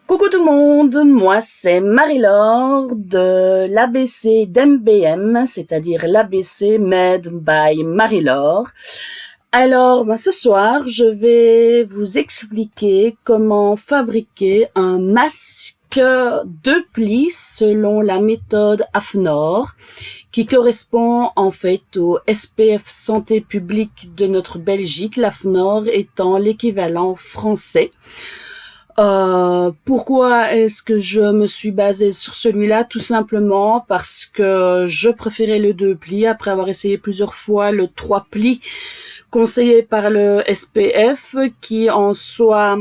Coucou tout le monde, moi c'est Marie-Laure de l'ABC d'MBM, c'est-à-dire l'ABC Made by Marie-Laure. Alors, ce soir, je vais vous expliquer comment fabriquer un masque de plis selon la méthode AFNOR, qui correspond en fait au SPF Santé publique de notre Belgique, l'AFNOR étant l'équivalent français. Pourquoi est-ce que je me suis basée sur celui-là? Tout simplement parce que je préférais le 2 plis après avoir essayé plusieurs fois le 3 plis conseillé par le SPF, qui en soi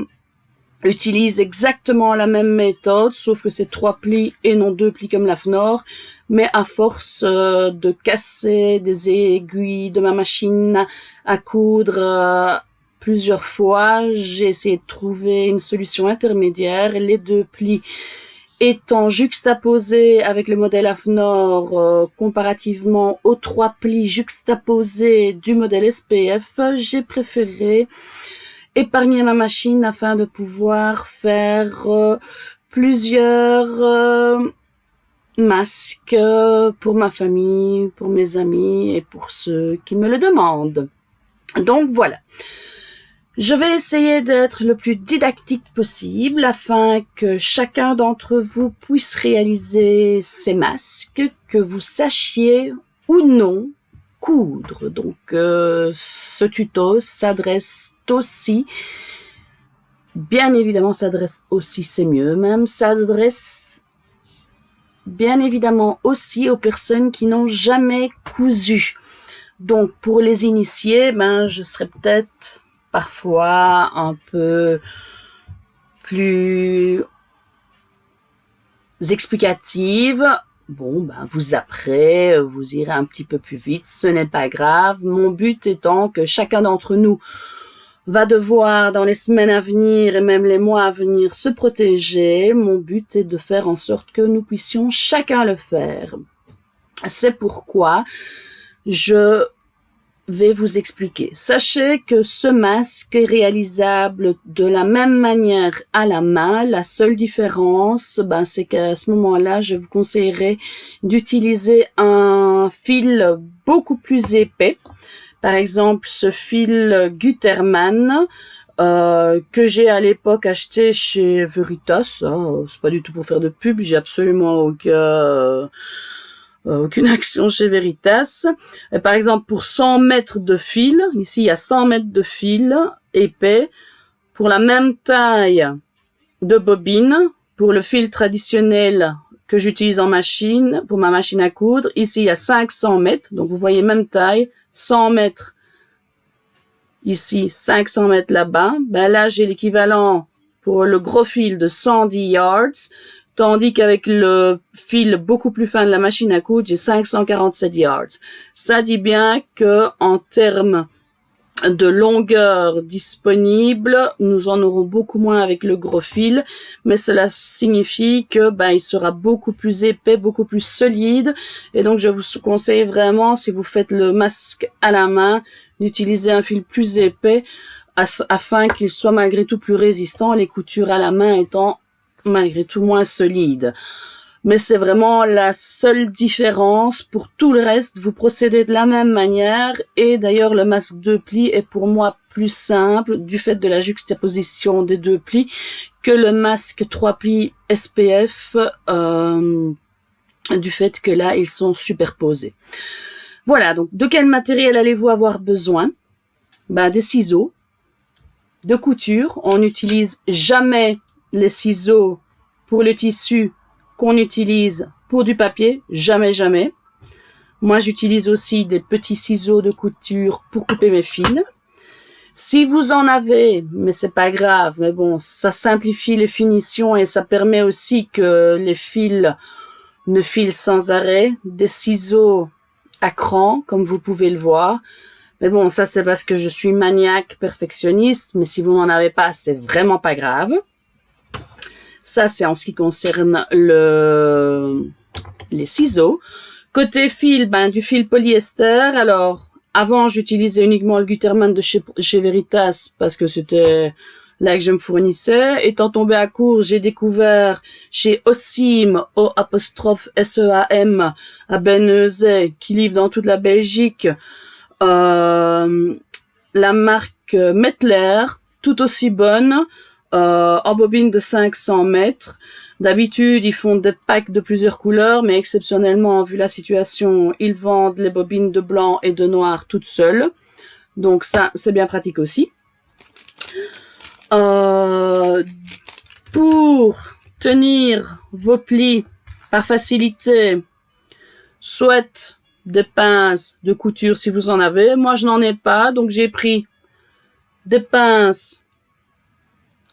utilise exactement la même méthode, sauf que c'est 3 plis et non 2 plis comme l'AFNOR. Mais à force de casser des aiguilles de ma machine à coudre plusieurs fois, j'ai essayé de trouver une solution intermédiaire. Les 2 plis étant juxtaposés avec le modèle AFNOR comparativement aux 3 plis juxtaposés du modèle SPF, j'ai préféré épargner ma machine afin de pouvoir faire plusieurs masques pour ma famille, pour mes amis et pour ceux qui me le demandent. Donc voilà. Je vais essayer d'être le plus didactique possible afin que chacun d'entre vous puisse réaliser ces masques, que vous sachiez ou non coudre. Donc ce tuto s'adresse aussi, bien évidemment s'adresse aussi, c'est mieux même, s'adresse bien évidemment aussi aux personnes qui n'ont jamais cousu. Donc pour les initiés, je serai peut-être parfois un peu plus explicative. Bon, vous après, vous irez un petit peu plus vite, ce n'est pas grave. Mon but étant que chacun d'entre nous va devoir, dans les semaines à venir et même les mois à venir, se protéger. Mon but est de faire en sorte que nous puissions chacun le faire. C'est pourquoi je vais vous expliquer. Sachez que ce masque est réalisable de la même manière à la main. La seule différence, c'est qu'à ce moment-là, je vous conseillerais d'utiliser un fil beaucoup plus épais. Par exemple, ce fil Gutermann que j'ai à l'époque acheté chez Veritas. C'est pas du tout pour faire de pub, j'ai absolument aucune action chez Veritas. Et par exemple, pour 100 mètres de fil, ici il y a 100 mètres de fil épais, pour la même taille de bobine, pour le fil traditionnel que j'utilise en machine, pour ma machine à coudre, ici il y a 500 mètres, donc vous voyez même taille, 100 mètres ici, 500 mètres là-bas. Là j'ai l'équivalent pour le gros fil de 110 yards, tandis qu'avec le fil beaucoup plus fin de la machine à coudre, j'ai 547 yards. Ça dit bien que en termes de longueur disponible, nous en aurons beaucoup moins avec le gros fil, mais cela signifie que il sera beaucoup plus épais, beaucoup plus solide, et donc je vous conseille vraiment, si vous faites le masque à la main, d'utiliser un fil plus épais afin qu'il soit malgré tout plus résistant, les coutures à la main étant malgré tout moins solide. Mais c'est vraiment la seule différence. Pour tout le reste, vous procédez de la même manière, et d'ailleurs le masque 2 plis est pour moi plus simple du fait de la juxtaposition des 2 plis que le masque 3 plis SPF, du fait que là ils sont superposés. Voilà, donc de quel matériel allez-vous avoir besoin? Des ciseaux de couture. On n'utilise jamais les ciseaux pour le tissu qu'on utilise pour du papier, jamais, jamais. Moi, j'utilise aussi des petits ciseaux de couture pour couper mes fils. Si vous en avez, mais c'est pas grave, mais bon, ça simplifie les finitions et ça permet aussi que les fils ne filent sans arrêt. Des ciseaux à cran, comme vous pouvez le voir. Mais bon, ça c'est parce que je suis maniaque perfectionniste, mais si vous n'en avez pas, c'est vraiment pas grave. Ça, c'est en ce qui concerne les ciseaux. Côté fil, du fil polyester. Alors, avant, j'utilisais uniquement le Gutermann de chez Veritas parce que c'était là que je me fournissais. Étant tombée à court, j'ai découvert chez Ossim, O''SEAM, à Bennezet, qui livre dans toute la Belgique, la marque Mettler, tout aussi bonne, en bobine de 500 mètres. D'habitude, ils font des packs de plusieurs couleurs, mais exceptionnellement, vu la situation, ils vendent les bobines de blanc et de noir toutes seules. Donc ça, c'est bien pratique aussi. Pour tenir vos plis par facilité, soit des pinces de couture si vous en avez. Moi, je n'en ai pas, donc j'ai pris des pinces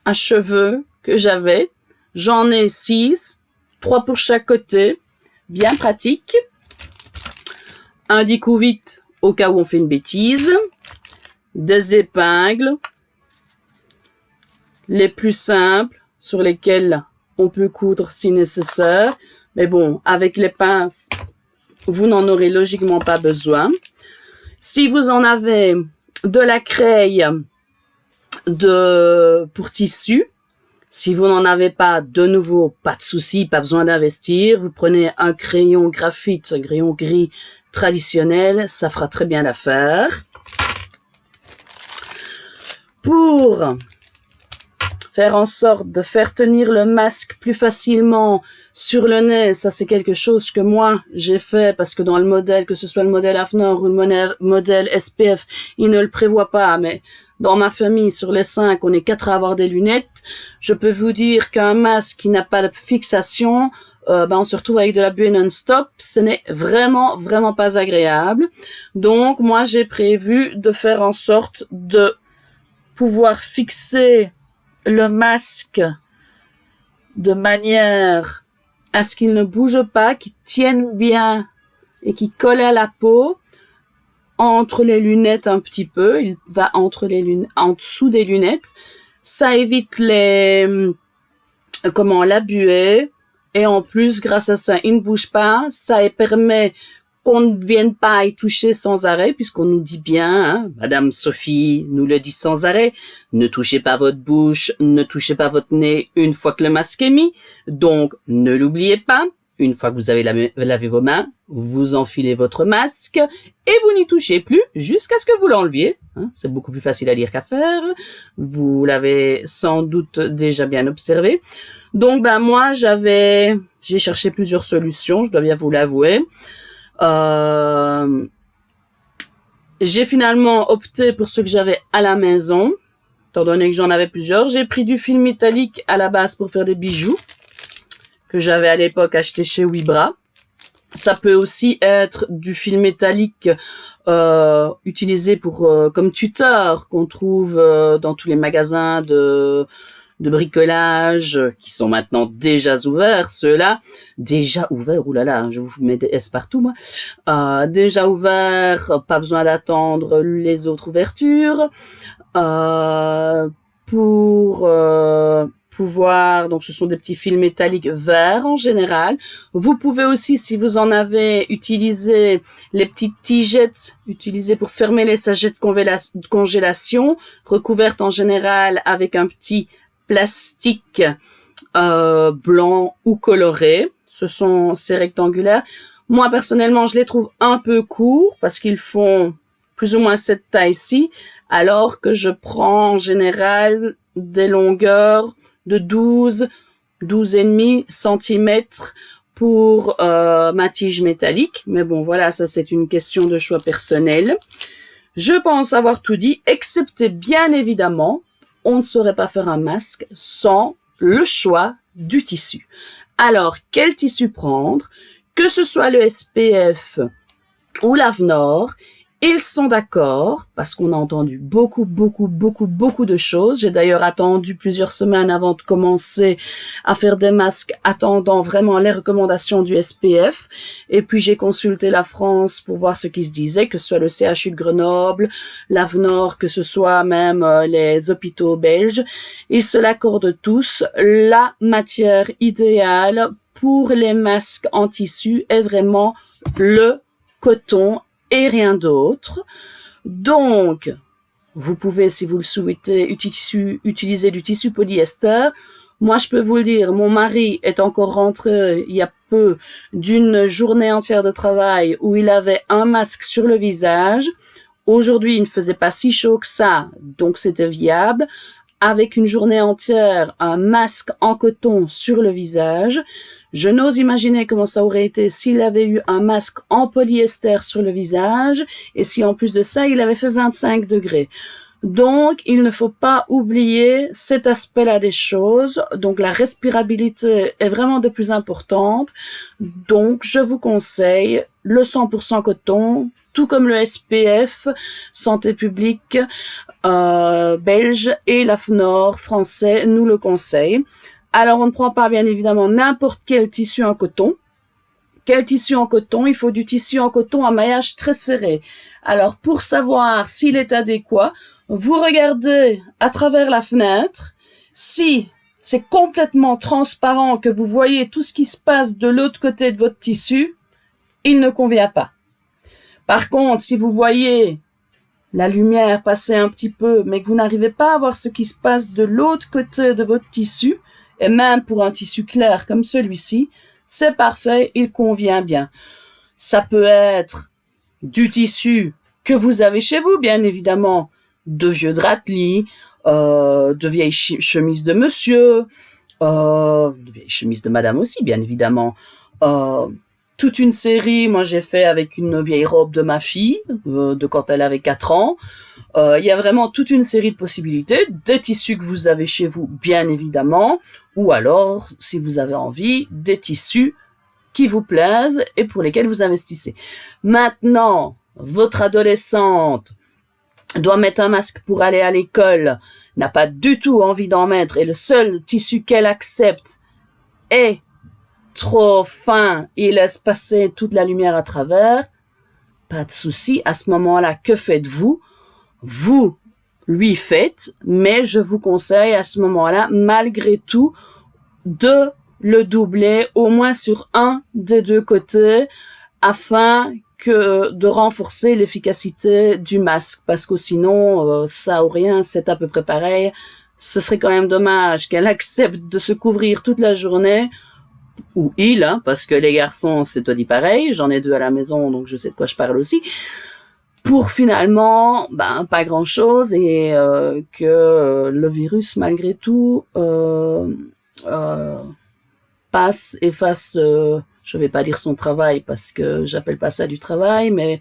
à cheveux que j'avais. J'en ai 6, 3 pour chaque côté, bien pratique. Un 10 coups vite au cas où on fait une bêtise. Des épingles, les plus simples, sur lesquelles on peut coudre si nécessaire. Mais bon, avec les pinces, vous n'en aurez logiquement pas besoin. Si vous en avez de la craie pour tissu, si vous n'en avez pas, de nouveau, pas de souci, pas besoin d'investir. Vous prenez un crayon graphite, un crayon gris traditionnel, ça fera très bien l'affaire. Pour faire en sorte de faire tenir le masque plus facilement sur le nez, ça c'est quelque chose que moi j'ai fait parce que dans le modèle, que ce soit le modèle Avnor ou le modèle SPF, il ne le prévoit pas, mais dans ma famille, sur les 5, on est 4 à avoir des lunettes. Je peux vous dire qu'un masque qui n'a pas de fixation, on se retrouve avec de la buée non-stop. Ce n'est vraiment, vraiment pas agréable. Donc, moi, j'ai prévu de faire en sorte de pouvoir fixer le masque de manière à ce qu'il ne bouge pas, qu'il tienne bien et qu'il colle à la peau. Entre les lunettes un petit peu, il va en dessous des lunettes. Ça évite la buée. Et en plus, grâce à ça, il ne bouge pas. Ça permet qu'on ne vienne pas y toucher sans arrêt, puisqu'on nous dit bien, hein, Madame Sophie nous le dit sans arrêt, ne touchez pas votre bouche, ne touchez pas votre nez une fois que le masque est mis. Donc, ne l'oubliez pas. Une fois que vous avez lavé vos mains, vous enfilez votre masque et vous n'y touchez plus jusqu'à ce que vous l'enleviez. Hein, c'est beaucoup plus facile à dire qu'à faire. Vous l'avez sans doute déjà bien observé. Donc, moi, j'ai cherché plusieurs solutions, je dois bien vous l'avouer. J'ai finalement opté pour ce que j'avais à la maison, étant donné que j'en avais plusieurs. J'ai pris du film métallique à la base pour faire des bijoux, que j'avais à l'époque acheté chez Wibra. Ça peut aussi être du fil métallique utilisé comme tuteur qu'on trouve dans tous les magasins de bricolage qui sont maintenant déjà ouverts. Ceux-là, déjà ouverts, oulala, je vous mets des S partout moi. Déjà ouverts, pas besoin d'attendre les autres ouvertures. Pour pouvoir, donc ce sont des petits fils métalliques verts en général. Vous pouvez aussi, si vous en avez, utiliser les petites tigettes utilisées pour fermer les sachets de congélation, recouvertes en général avec un petit plastique blanc ou coloré. C'est rectangulaire. Moi, personnellement, je les trouve un peu courts parce qu'ils font plus ou moins cette taille-ci, alors que je prends en général des longueurs de 12,5 cm pour ma tige métallique. Mais bon, voilà, ça c'est une question de choix personnel. Je pense avoir tout dit, excepté bien évidemment, on ne saurait pas faire un masque sans le choix du tissu. Alors, quel tissu prendre? Que ce soit le SPF ou l'Avnor, ils sont d'accord, parce qu'on a entendu beaucoup de choses. J'ai d'ailleurs attendu plusieurs semaines avant de commencer à faire des masques, attendant vraiment les recommandations du SPF. Et puis j'ai consulté la France pour voir ce qui se disait, que ce soit le CHU de Grenoble, l'Avnor, que ce soit même les hôpitaux belges. Ils se l'accordent tous. La matière idéale pour les masques en tissu est vraiment le coton et rien d'autre. Donc, Vous pouvez, si vous le souhaitez, utiliser du tissu polyester. Moi, je peux vous le dire, mon mari est encore rentré il y a peu d'une journée entière de travail où il avait un masque sur le visage. Aujourd'hui, il ne faisait pas si chaud que ça, donc c'était viable. Avec une journée entière, un masque en coton sur le visage. Je n'ose imaginer comment ça aurait été s'il avait eu un masque en polyester sur le visage et si en plus de ça, il avait fait 25 degrés. Donc, il ne faut pas oublier cet aspect-là des choses. Donc, la respirabilité est vraiment de plus importante. Donc, je vous conseille le 100% coton, tout comme le SPF, Santé publique belge et l'AFNOR français nous le conseillent. Alors, on ne prend pas bien évidemment n'importe quel tissu en coton. Quel tissu en coton? Il faut du tissu en coton à maillage très serré. Alors, pour savoir s'il est adéquat, vous regardez à travers la fenêtre. Si c'est complètement transparent, que vous voyez tout ce qui se passe de l'autre côté de votre tissu, il ne convient pas. Par contre, si vous voyez la lumière passer un petit peu, mais que vous n'arrivez pas à voir ce qui se passe de l'autre côté de votre tissu, et même pour un tissu clair comme celui-ci, c'est parfait, il convient bien. Ça peut être du tissu que vous avez chez vous, bien évidemment, de vieux draps de lit, de vieilles chemises de monsieur, de vieilles chemises de madame aussi, bien évidemment, toute une série, moi j'ai fait avec une vieille robe de ma fille, de quand elle avait 4 ans. Il y a vraiment toute une série de possibilités, des tissus que vous avez chez vous, bien évidemment, ou alors, si vous avez envie, des tissus qui vous plaisent et pour lesquels vous investissez. Maintenant, votre adolescente doit mettre un masque pour aller à l'école, n'a pas du tout envie d'en mettre et le seul tissu qu'elle accepte est trop fin et laisse passer toute la lumière à travers, pas de souci. À ce moment-là, que faites-vous? Vous lui faites, mais je vous conseille à ce moment-là, malgré tout, de le doubler au moins sur un des deux côtés afin que de renforcer l'efficacité du masque, parce que sinon, ça ou rien, c'est à peu près pareil. Ce serait quand même dommage qu'elle accepte de se couvrir toute la journée, ou il, hein, parce que les garçons, c'est tout dit pareil, j'en ai 2 à la maison, donc je sais de quoi je parle aussi, pour finalement, pas grand-chose, et que le virus, malgré tout, passe et fasse, je vais pas dire son travail, parce que j'appelle pas ça du travail, mais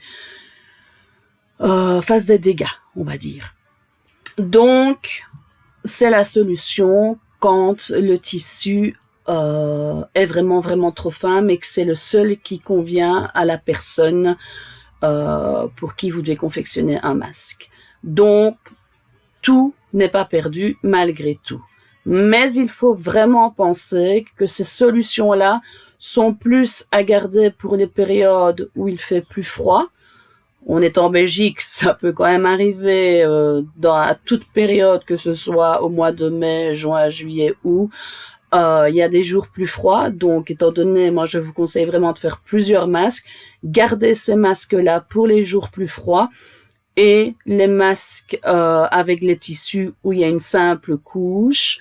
fasse des dégâts, on va dire. Donc, c'est la solution quand le tissu est vraiment, vraiment trop fin, mais que c'est le seul qui convient à la personne pour qui vous devez confectionner un masque. Donc, tout n'est pas perdu malgré tout. Mais il faut vraiment penser que ces solutions-là sont plus à garder pour les périodes où il fait plus froid. On est en Belgique, ça peut quand même arriver à toute période, que ce soit au mois de mai, juin, juillet, août. Il y a des jours plus froids, donc étant donné, moi je vous conseille vraiment de faire plusieurs masques. Gardez ces masques-là pour les jours plus froids et les masques avec les tissus où il y a une simple couche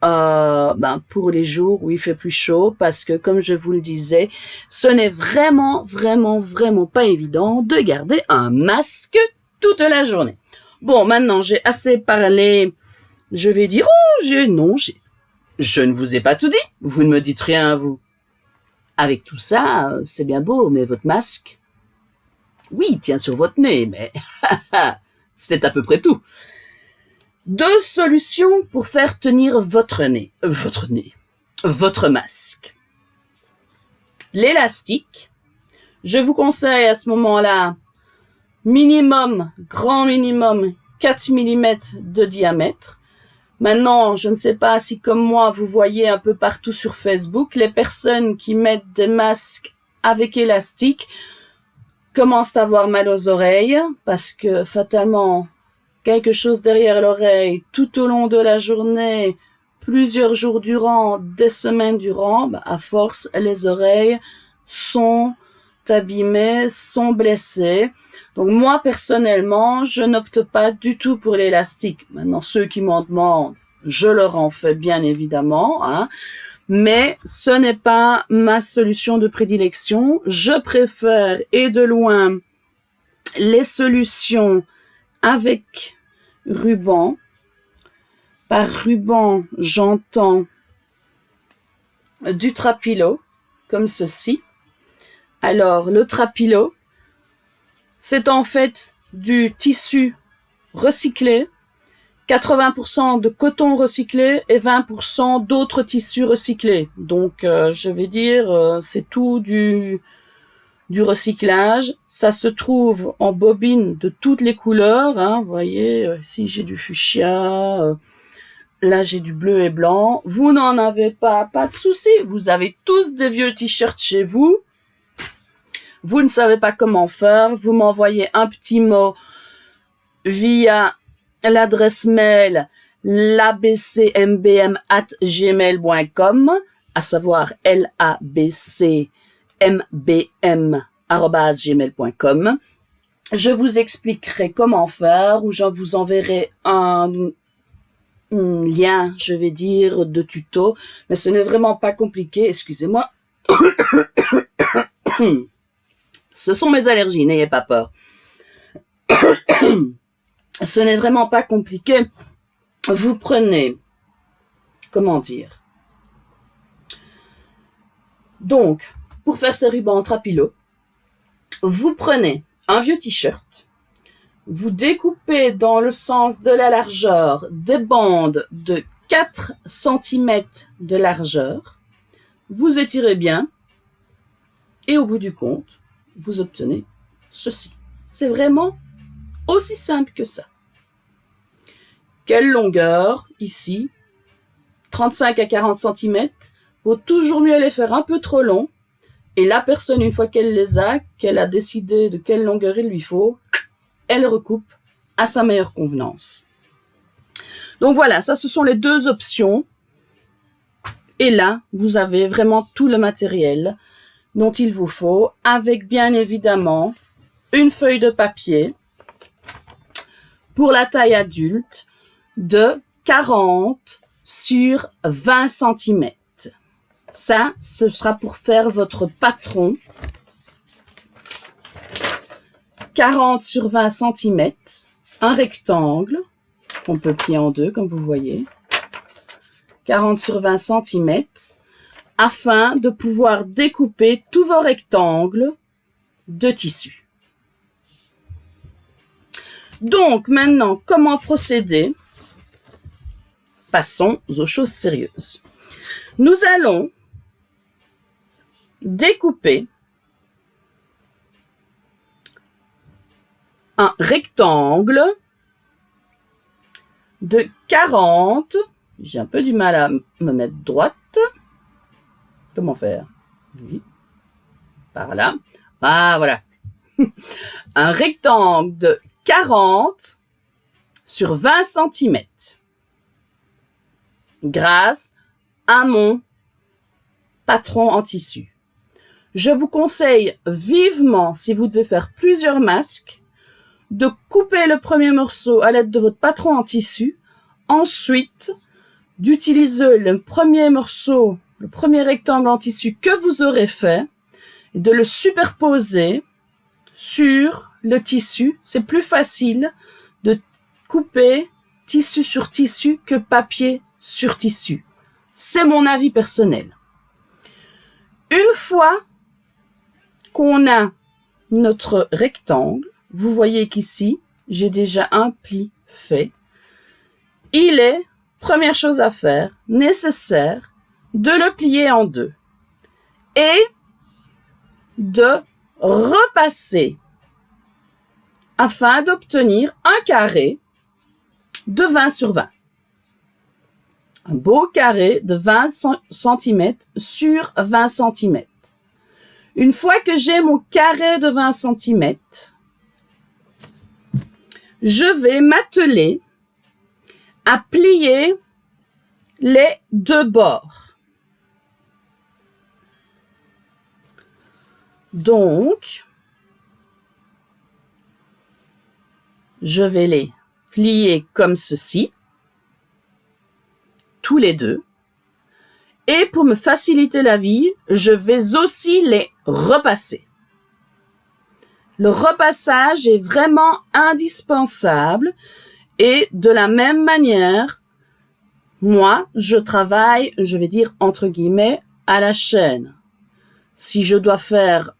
pour les jours où il fait plus chaud, parce que comme je vous le disais, ce n'est vraiment, vraiment, vraiment pas évident de garder un masque toute la journée. Bon, maintenant j'ai assez parlé, je vais dire, je ne vous ai pas tout dit, vous ne me dites rien, vous. Avec tout ça, c'est bien beau, mais votre masque, oui, il tient sur votre nez, mais c'est à peu près tout. 2 solutions pour faire tenir votre masque. L'élastique, je vous conseille à ce moment-là, grand minimum, 4 mm de diamètre. Maintenant, je ne sais pas si comme moi, vous voyez un peu partout sur Facebook, les personnes qui mettent des masques avec élastique commencent à avoir mal aux oreilles, parce que fatalement, quelque chose derrière l'oreille tout au long de la journée, plusieurs jours durant, des semaines durant, à force, les oreilles sont abîmés, sont blessés. Donc moi, personnellement, je n'opte pas du tout pour l'élastique. Maintenant, ceux qui m'en demandent, je leur en fais bien évidemment, hein. Mais ce n'est pas ma solution de prédilection. Je préfère, et de loin, les solutions avec ruban. Par ruban, j'entends du trapilo, comme ceci. Alors, le trapilo, c'est en fait du tissu recyclé, 80% de coton recyclé et 20% d'autres tissus recyclés. Donc, je vais dire, c'est tout du recyclage. Ça se trouve en bobine de toutes les couleurs. Hein. Vous voyez, ici j'ai du fuchsia, là j'ai du bleu et blanc. Vous n'en avez pas de souci. Vous avez tous des vieux t-shirts chez vous. Vous ne savez pas comment faire. Vous m'envoyez un petit mot via l'adresse mail labcmbm@gmail.com, à savoir labcmbm@gmail.com. Je vous expliquerai comment faire, ou je vous enverrai un lien, je vais dire, de tuto, mais ce n'est vraiment pas compliqué, excusez-moi. Ce sont mes allergies, n'ayez pas peur. Ce n'est vraiment pas compliqué. Vous prenez, comment dire, donc, pour faire ce ruban en trapilo, vous prenez un vieux t-shirt, vous découpez dans le sens de la largeur des bandes de 4 cm de largeur, vous étirez bien, et au bout du compte, vous obtenez ceci. C'est vraiment aussi simple que ça. Quelle longueur, ici, 35 à 40 cm, vaut toujours mieux les faire un peu trop longs, et la personne, une fois qu'elle les a, qu'elle a décidé de quelle longueur il lui faut, elle recoupe à sa meilleure convenance. Donc voilà, ça ce sont les deux options. Et là, vous avez vraiment tout le matériel dont il vous faut, avec bien évidemment une feuille de papier pour la taille adulte de 40 sur 20 cm. Ça, ce sera pour faire votre patron. 40 sur 20 cm, un rectangle qu'on peut plier en deux, comme vous voyez. 40 sur 20 cm, afin de pouvoir découper tous vos rectangles de tissu. Donc, maintenant, comment procéder? Passons aux choses sérieuses. Nous allons découper un rectangle de 40, j'ai un peu du mal à me mettre droite. Comment faire? Oui, par là. Ah, voilà. Un rectangle de 40 sur 20 cm. Grâce à mon patron en tissu. Je vous conseille vivement, si vous devez faire plusieurs masques, de couper le premier morceau à l'aide de votre patron en tissu, ensuite d'utiliser le premier morceau, le premier rectangle en tissu que vous aurez fait, et de le superposer sur le tissu. C'est plus facile de couper tissu sur tissu que papier sur tissu. C'est mon avis personnel. Une fois qu'on a notre rectangle, vous voyez qu'ici, j'ai déjà un pli fait. Il est, première chose à faire, nécessaire de le plier en deux et de repasser afin d'obtenir un carré de 20 sur 20. Un beau carré de 20 cm sur 20 cm. Une fois que j'ai mon carré de 20 cm, je vais m'atteler à plier les deux bords. Donc, je vais les plier comme ceci, tous les deux. Et pour me faciliter la vie, je vais aussi les repasser. Le repassage est vraiment indispensable et de la même manière, moi, je travaille, je vais dire entre guillemets, à la chaîne. Si je dois faire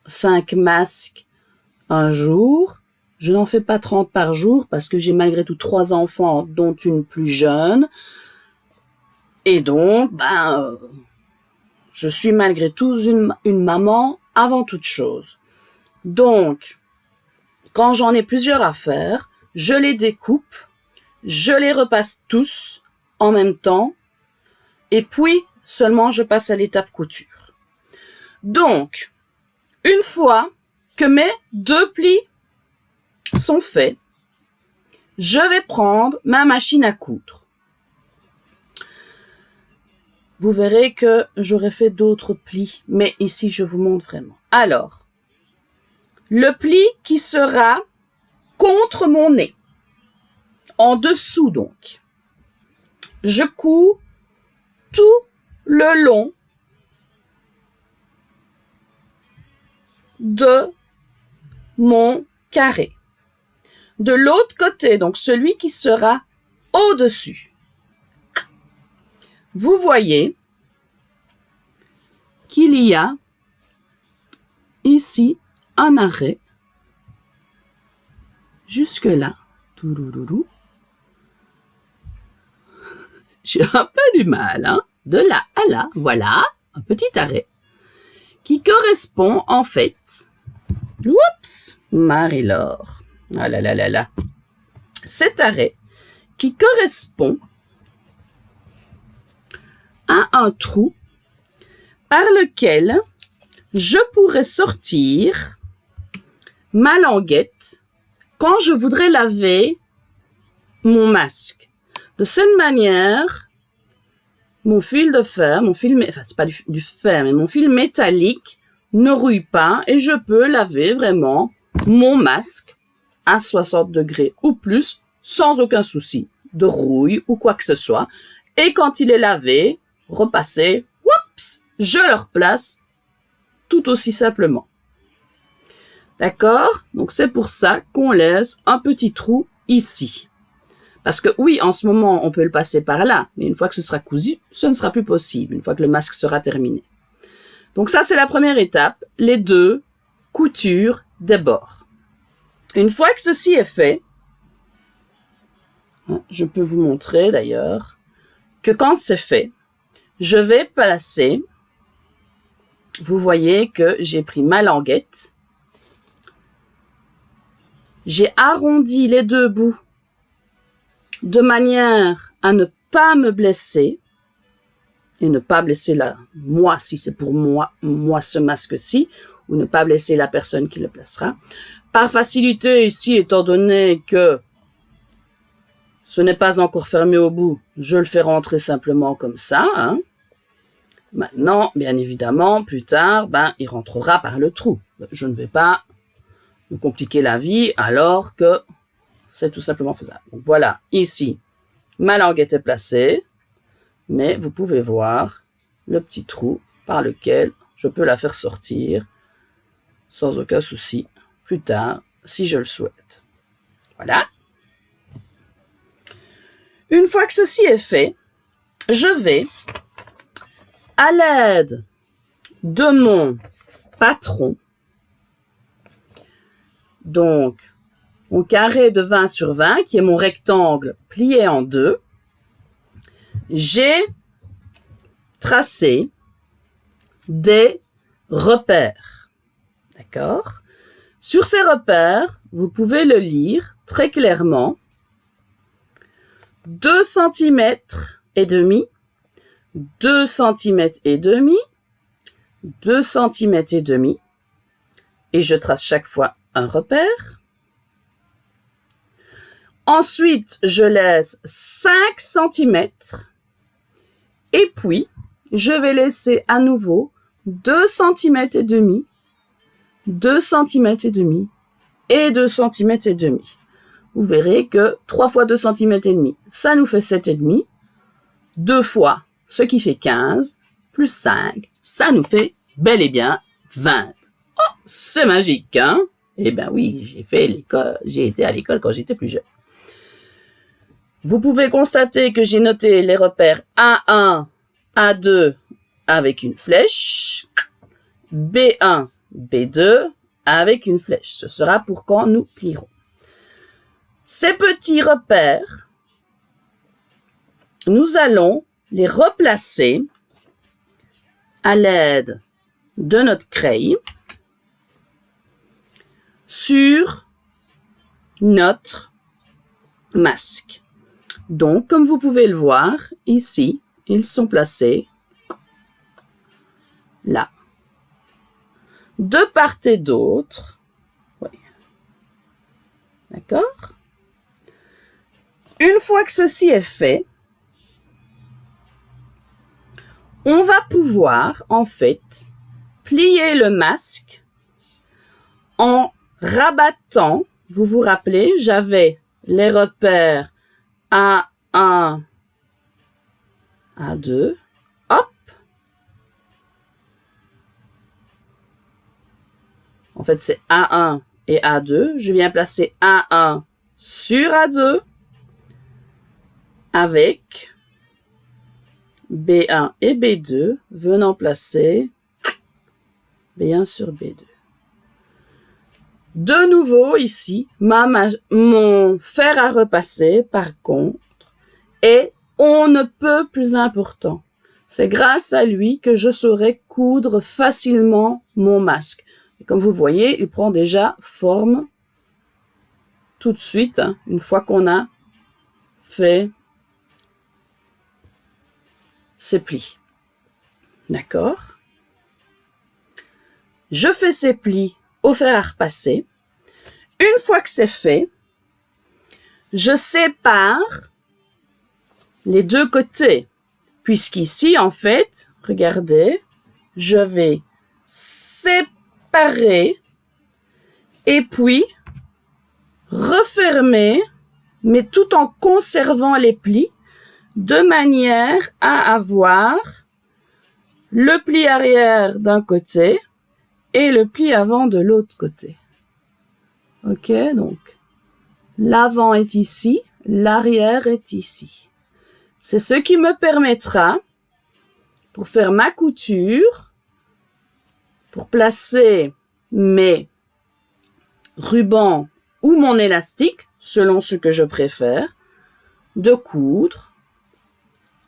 5 masques un jour, je n'en fais pas 30 par jour parce que j'ai malgré tout 3 enfants, dont une plus jeune. Et donc, je suis malgré tout une maman avant toute chose. Donc, quand j'en ai plusieurs à faire, je les découpe, je les repasse tous en même temps, et puis seulement je passe à l'étape couture. Donc, une fois que mes 2 plis sont faits, je vais prendre ma machine à coudre. Vous verrez que j'aurais fait d'autres plis, mais ici je vous montre vraiment. Alors, le pli qui sera contre mon nez, en dessous donc, je couds tout le long de mon carré. De l'autre côté, donc celui qui sera au-dessus, vous voyez qu'il y a ici un arrêt jusque là. J'ai un peu du mal, hein? De là à là, voilà, un petit arrêt qui correspond en fait, oups, Marie-Laure, ah là là là là, cet arrêt qui correspond à un trou par lequel je pourrais sortir ma languette quand je voudrais laver mon masque. De cette manière, mon fil de fer, c'est pas du fer, mais mon fil métallique ne rouille pas et je peux laver vraiment mon masque à 60 degrés ou plus sans aucun souci de rouille ou quoi que ce soit. Et quand il est lavé, repassé, oups, je le replace tout aussi simplement. D'accord? Donc c'est pour ça qu'on laisse un petit trou ici. Parce que oui, en ce moment, on peut le passer par là, mais une fois que ce sera cousu, ce ne sera plus possible, une fois que le masque sera terminé. Donc ça, c'est la première étape, les 2 coutures des bords. Une fois que ceci est fait, je peux vous montrer d'ailleurs que quand c'est fait, je vais placer, vous voyez que j'ai pris ma languette, j'ai arrondi les 2 bouts de manière à ne pas me blesser et ne pas blesser moi si c'est pour moi ce masque-ci, ou ne pas blesser la personne qui le placera. Par facilité ici, étant donné que ce n'est pas encore fermé au bout, je le fais rentrer simplement comme ça. Hein. Maintenant, bien évidemment, plus tard, il rentrera par le trou. Je ne vais pas me compliquer la vie alors que c'est tout simplement faisable. Donc voilà, ici, ma languette est placée, mais vous pouvez voir le petit trou par lequel je peux la faire sortir sans aucun souci plus tard, si je le souhaite. Voilà. Une fois que ceci est fait, je vais, à l'aide de mon patron, donc mon carré de 20 sur 20, qui est mon rectangle plié en 2, j'ai tracé des repères. D'accord? Sur ces repères, vous pouvez le lire très clairement. 2 cm et demi, 2 cm et demi, 2 cm et demi, et je trace chaque fois un repère. Ensuite, je laisse 5 cm et puis je vais laisser à nouveau 2 cm et demi 2 cm et demi et 2 cm et demi. Vous verrez que 3 fois 2 cm et demi, ça nous fait 7 et demi. 2 fois, ce qui fait 15, plus 5, ça nous fait bel et bien 20. Oh, c'est magique, hein? Eh ben oui, j'ai été à l'école quand j'étais plus jeune. Vous pouvez constater que j'ai noté les repères A1, A2 avec une flèche, B1, B2 avec une flèche. Ce sera pour quand nous plierons. Ces petits repères, nous allons les replacer à l'aide de notre craie sur notre masque. Donc, comme vous pouvez le voir, ici, ils sont placés là. De part et d'autre. Oui. D'accord? Une fois que ceci est fait, on va pouvoir, en fait, plier le masque en rabattant. Vous vous rappelez, j'avais les repères A1, A2, hop. En fait, c'est A1 et A2. Je viens placer A1 sur A2 avec B1 et B2 venant placer B1 sur B2. De nouveau, ici, mon fer à repasser, par contre, est on ne peut plus important. C'est grâce à lui que je saurai coudre facilement mon masque. Et comme vous voyez, il prend déjà forme tout de suite, hein, une fois qu'on a fait ces plis. D'accord? Je fais ces plis au fer à repasser. Une fois que c'est fait, je sépare les deux côtés. Puisqu'ici, en fait, regardez, je vais séparer et puis refermer, mais tout en conservant les plis, de manière à avoir le pli arrière d'un côté et le pli avant de l'autre côté. Ok, donc l'avant est ici, l'arrière est ici. C'est ce qui me permettra, pour faire ma couture, pour placer mes rubans ou mon élastique, selon ce que je préfère, de coudre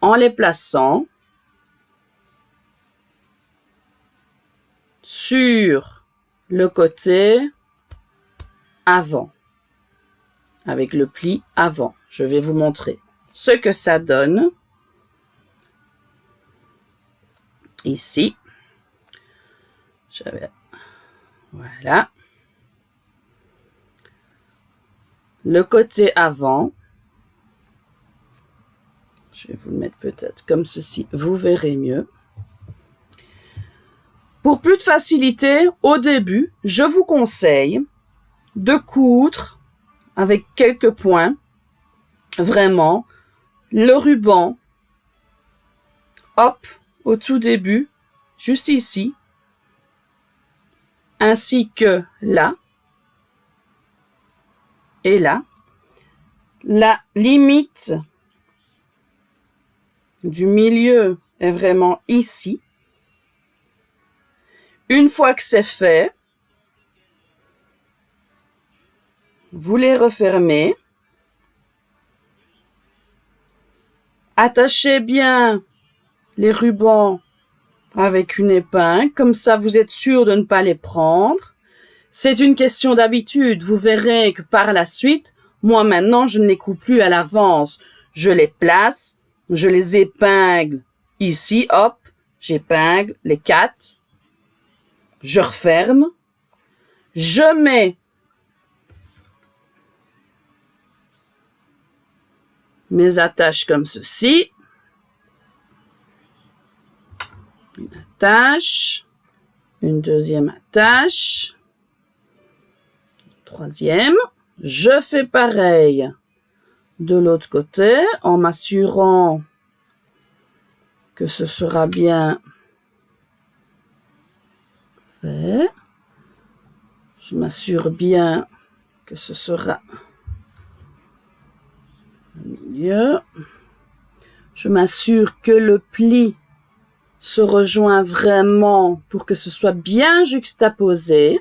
en les plaçant sur le côté avant, avec le pli avant. Je vais vous montrer ce que ça donne. Ici, voilà, le côté avant. Je vais vous le mettre peut-être comme ceci, vous verrez mieux. Pour plus de facilité, au début, je vous conseille de coudre avec quelques points, vraiment, le ruban, hop, au tout début, juste ici, ainsi que là, et là. La limite du milieu est vraiment ici. Une fois que c'est fait, vous les refermez. Attachez bien les rubans avec une épingle, comme ça vous êtes sûr de ne pas les prendre. C'est une question d'habitude. Vous verrez que par la suite, moi maintenant, je ne les couds plus à l'avance. Je les place, je les épingle ici, hop, j'épingle les 4. Je referme. Je mets mes attaches comme ceci. Une attache, une deuxième attache. troisième. Je fais pareil de l'autre côté en m'assurant que ce sera bien fait. Je m'assure bien que ce sera au milieu. Je m'assure que le pli se rejoint vraiment pour que ce soit bien juxtaposé.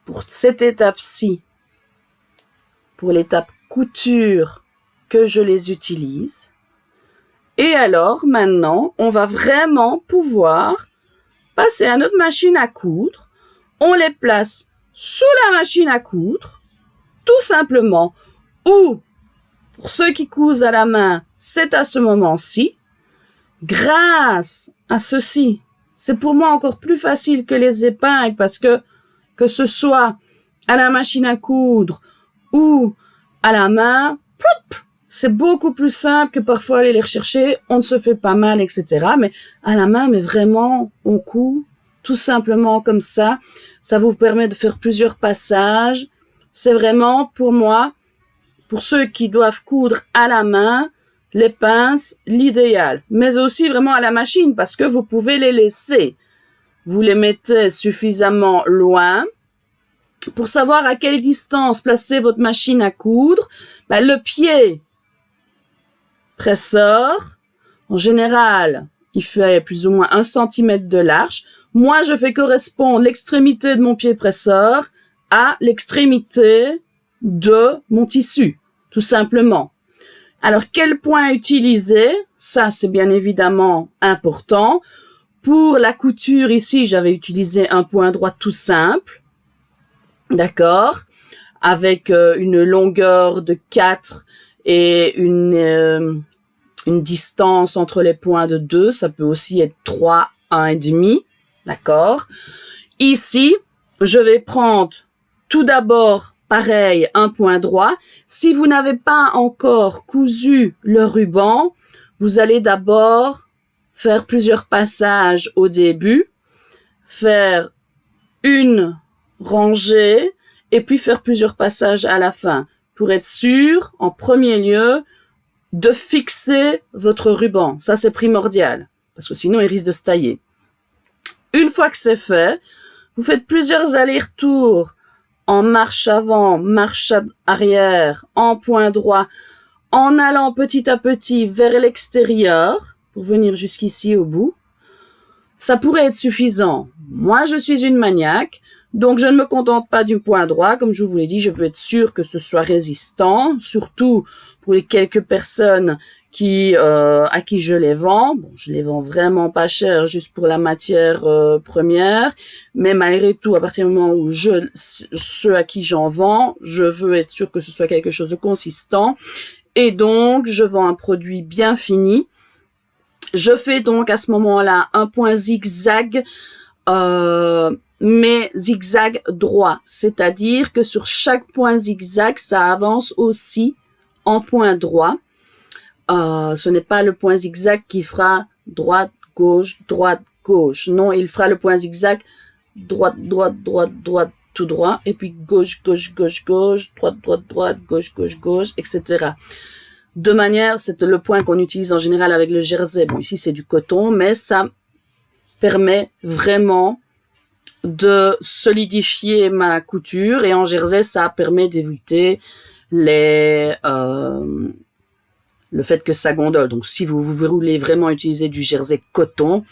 Pour cette étape-ci, pour l'étape couture, que je les utilise. Et alors, maintenant, on va vraiment pouvoir passer à notre machine à coudre. On les place sous la machine à coudre, tout simplement. Ou, pour ceux qui cousent à la main, c'est à ce moment-ci. Grâce à ceci, c'est pour moi encore plus facile que les épingles parce que ce soit à la machine à coudre ou à la main, c'est beaucoup plus simple que parfois aller les rechercher, on ne se fait pas mal, etc. Mais à la main, mais vraiment, on coud tout simplement comme ça. Ça vous permet de faire plusieurs passages. C'est vraiment, pour moi, pour ceux qui doivent coudre à la main, les pinces, l'idéal. Mais aussi vraiment à la machine, parce que vous pouvez les laisser. Vous les mettez suffisamment loin pour savoir à quelle distance placer votre machine à coudre. Le pied presseur, en général, il fait plus ou moins 1 cm de large. Moi, je fais correspondre l'extrémité de mon pied presseur à l'extrémité de mon tissu, tout simplement. Alors, quel point utiliser? Ça, c'est bien évidemment important. Pour la couture, ici, j'avais utilisé un point droit tout simple. D'accord? Avec une longueur de 4 et une distance entre les points de 2. Ça peut aussi être 3, 1,5. D'accord? Ici, je vais prendre tout d'abord, pareil, un point droit. Si vous n'avez pas encore cousu le ruban, vous allez d'abord faire plusieurs passages au début, faire une rangée et puis faire plusieurs passages à la fin pour être sûr, en premier lieu, de fixer votre ruban. Ça, c'est primordial parce que sinon, il risque de se tailler. Une fois que c'est fait, vous faites plusieurs allers-retours en marche avant, marche arrière, en point droit, en allant petit à petit vers l'extérieur pour venir jusqu'ici au bout. Ça pourrait être suffisant. Moi, je suis une maniaque, donc je ne me contente pas du point droit. Comme je vous l'ai dit, je veux être sûre que ce soit résistant, surtout pour les quelques personnes à qui je les vends. Bon, je les vends vraiment pas cher, juste pour la matière première, mais malgré tout, à partir du moment où ceux à qui j'en vends, je veux être sûre que ce soit quelque chose de consistant, et donc je vends un produit bien fini. Je fais donc à ce moment-là un point zigzag, mais zigzag droit, c'est-à-dire que sur chaque point zigzag, ça avance aussi en point droit. Ce n'est pas le point zigzag qui fera droite, gauche, non, il fera le point zigzag droite, tout droit, et puis gauche, droite, gauche, etc. De manière, c'est le point qu'on utilise en général avec le jersey. Bon, ici c'est du coton, mais ça permet vraiment de solidifier ma couture, et en jersey, ça permet d'éviter le fait que ça gondole. Donc, si vous voulez vraiment utiliser du jersey coton,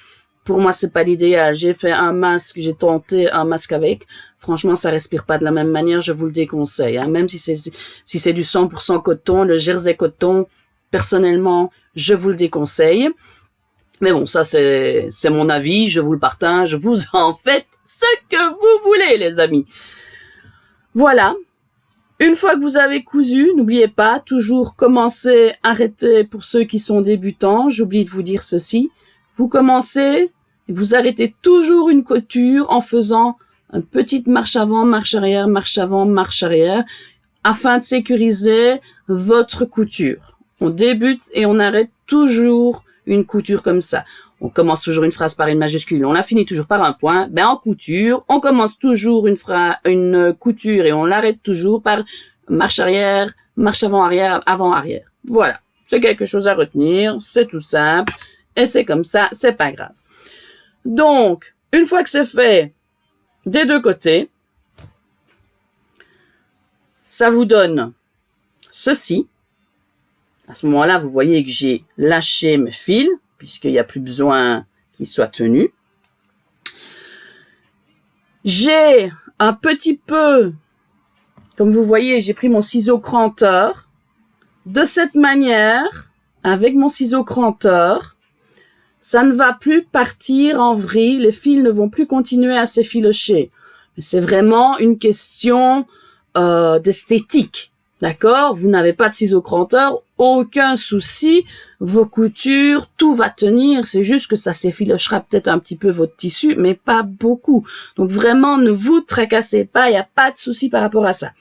pour moi, c'est pas l'idéal. J'ai fait un masque, j'ai tenté un masque avec. Franchement, ça respire pas de la même manière, je vous le déconseille. Hein. Même si c'est du 100% coton, le jersey coton, personnellement, je vous le déconseille. Mais bon, ça, c'est mon avis, je vous le partage, vous en faites ce que vous voulez, les amis. Voilà. Une fois que vous avez cousu, n'oubliez pas, toujours commencer, arrêter pour ceux qui sont débutants. J'oublie de vous dire ceci. Vous commencez et vous arrêtez toujours une couture en faisant une petite marche avant, marche arrière, marche avant, marche arrière, afin de sécuriser votre couture. On débute et on arrête toujours une couture comme ça. on commence toujours une phrase par une majuscule, on la finit toujours par un point. Ben en couture, on commence toujours une couture et on l'arrête toujours par marche arrière, marche avant-arrière, avant-arrière. Voilà, c'est quelque chose à retenir, c'est tout simple, et c'est comme ça, c'est pas grave. Donc, une fois que c'est fait des deux côtés, ça vous donne ceci. À ce moment-là, vous voyez que j'ai lâché mes fils, puisqu'il n'y a plus besoin qu'ils soient tenus. J'ai un petit peu, comme vous voyez, j'ai pris mon ciseau cranteur. De cette manière, avec mon ciseau cranteur, ça ne va plus partir en vrille, les fils ne vont plus continuer à s'effilocher. C'est vraiment une question d'esthétique. D'accord? Vous n'avez pas de ciseaux cranteur, aucun souci, vos coutures, tout va tenir, c'est juste que ça s'effilochera peut-être un petit peu votre tissu, mais pas beaucoup. Donc vraiment, ne vous tracassez pas, il n'y a pas de souci par rapport à ça.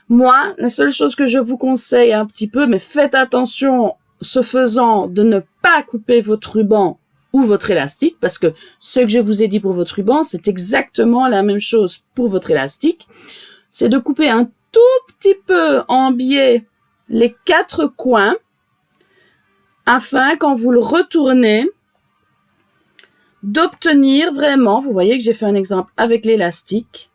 Moi, la seule chose que je vous conseille un petit peu, mais faites attention, ce faisant, de ne pas couper votre ruban ou votre élastique, parce que ce que je vous ai dit pour votre ruban, c'est exactement la même chose pour votre élastique, c'est de couper un tout petit peu en biais les 4 coins afin, quand vous le retournez, d'obtenir vraiment, vous voyez que j'ai fait un exemple avec l'élastique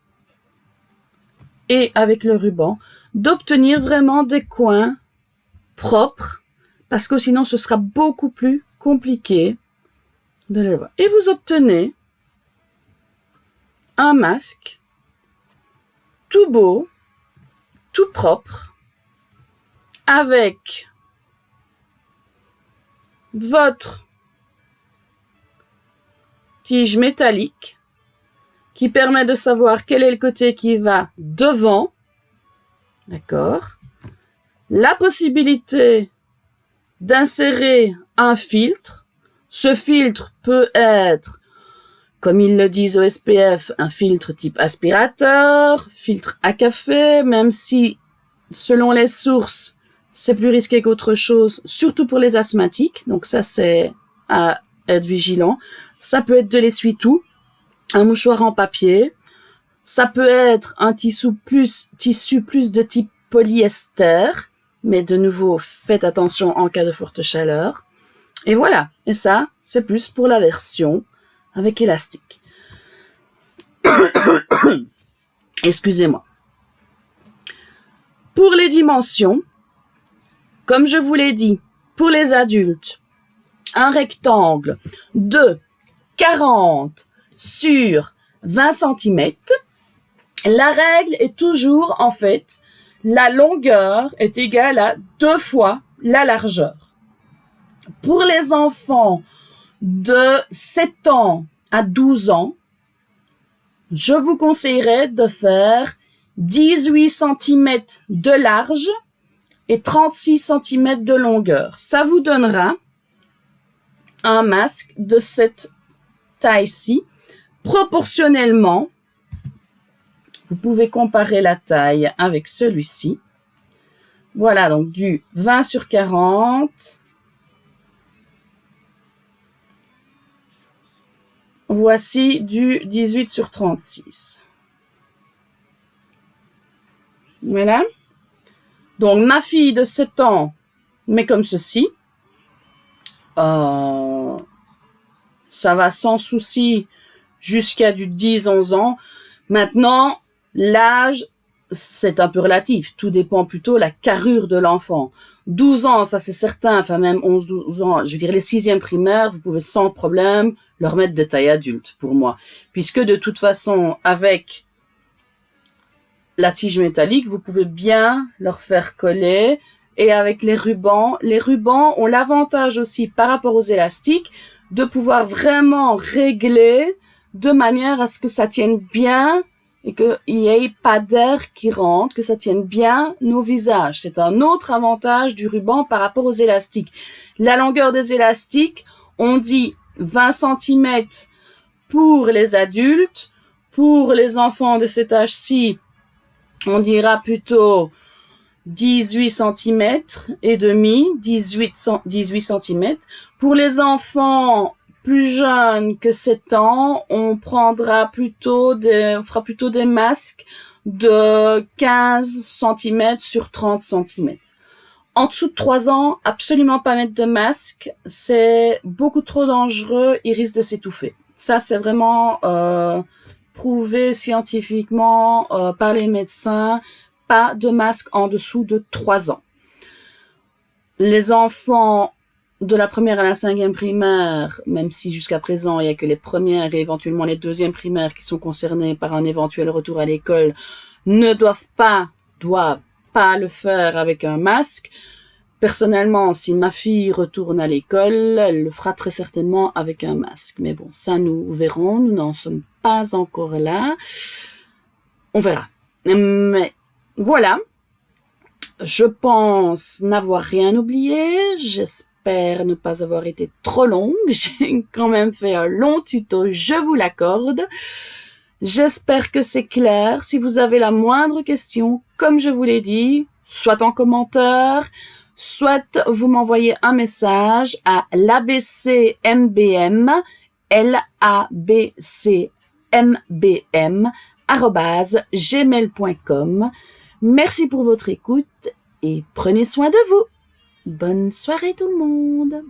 et avec le ruban, d'obtenir vraiment des coins propres, parce que sinon ce sera beaucoup plus compliqué de les voir. Et vous obtenez un masque tout beau, tout propre, avec votre tige métallique qui permet de savoir quel est le côté qui va devant, d'accord? La possibilité d'insérer un filtre. Ce filtre peut être, comme ils le disent au SPF, un filtre type aspirateur, filtre à café, même si, selon les sources, c'est plus risqué qu'autre chose, surtout pour les asthmatiques. Donc ça, c'est à être vigilant. Ça peut être de l'essuie-tout, un mouchoir en papier. Ça peut être un tissu plus de type polyester. Mais de nouveau, faites attention en cas de forte chaleur. Et voilà. Et ça, c'est plus pour la version avec élastique. Excusez-moi. Pour les dimensions, comme je vous l'ai dit, pour les adultes, un rectangle de 40 sur 20 cm. La règle est toujours, en fait, la longueur est égale à 2 fois la largeur. Pour les enfants de 7 ans à 12 ans, je vous conseillerais de faire 18 cm de large et 36 cm de longueur. Ça vous donnera un masque de cette taille-ci. Proportionnellement, vous pouvez comparer la taille avec celui-ci. Voilà, donc du 20 sur 40. Voici du 18 sur 36. Voilà. Donc, ma fille de 7 ans met comme ceci. Ça va sans souci jusqu'à du 10-11 ans. Maintenant, l'âge, c'est un peu relatif. Tout dépend plutôt de la carrure de l'enfant. 12 ans, ça c'est certain, enfin même 11-12 ans, je veux dire les 6e primaires, vous pouvez sans problème leur mettre de taille adulte, pour moi. Puisque de toute façon, avec la tige métallique, vous pouvez bien leur faire coller. Et avec les rubans ont l'avantage aussi par rapport aux élastiques de pouvoir vraiment régler de manière à ce que ça tienne bien et qu'il n'y ait pas d'air qui rentre, que ça tienne bien nos visages. C'est un autre avantage du ruban par rapport aux élastiques. La longueur des élastiques, on dit 20 cm pour les adultes. Pour les enfants de cet âge-ci, on dira plutôt 18 cm et demi, 18 cm. Pour les enfants plus jeune que 7 ans, on fera plutôt des masques de 15 cm sur 30 cm. En dessous de 3 ans, absolument pas mettre de masque. C'est beaucoup trop dangereux. Il risque de s'étouffer. Ça, c'est vraiment prouvé scientifiquement par les médecins. Pas de masque en dessous de 3 ans. Les enfants de la première à la 5e primaire, même si jusqu'à présent, il n'y a que les premières et éventuellement les 2e primaires qui sont concernées par un éventuel retour à l'école, ne doivent pas le faire avec un masque. Personnellement, si ma fille retourne à l'école, elle le fera très certainement avec un masque. Mais bon, ça nous verrons, nous n'en sommes pas encore là. On verra. Mais voilà, je pense n'avoir rien oublié. J'espère ne pas avoir été trop longue. J'ai quand même fait un long tuto, je vous l'accorde. J'espère que c'est clair. Si vous avez la moindre question, comme je vous l'ai dit, soit en commentaire, soit vous m'envoyez un message à l'abcmbm, labcmbm@gmail.com. Merci pour votre écoute et prenez soin de vous. Bonne soirée tout le monde.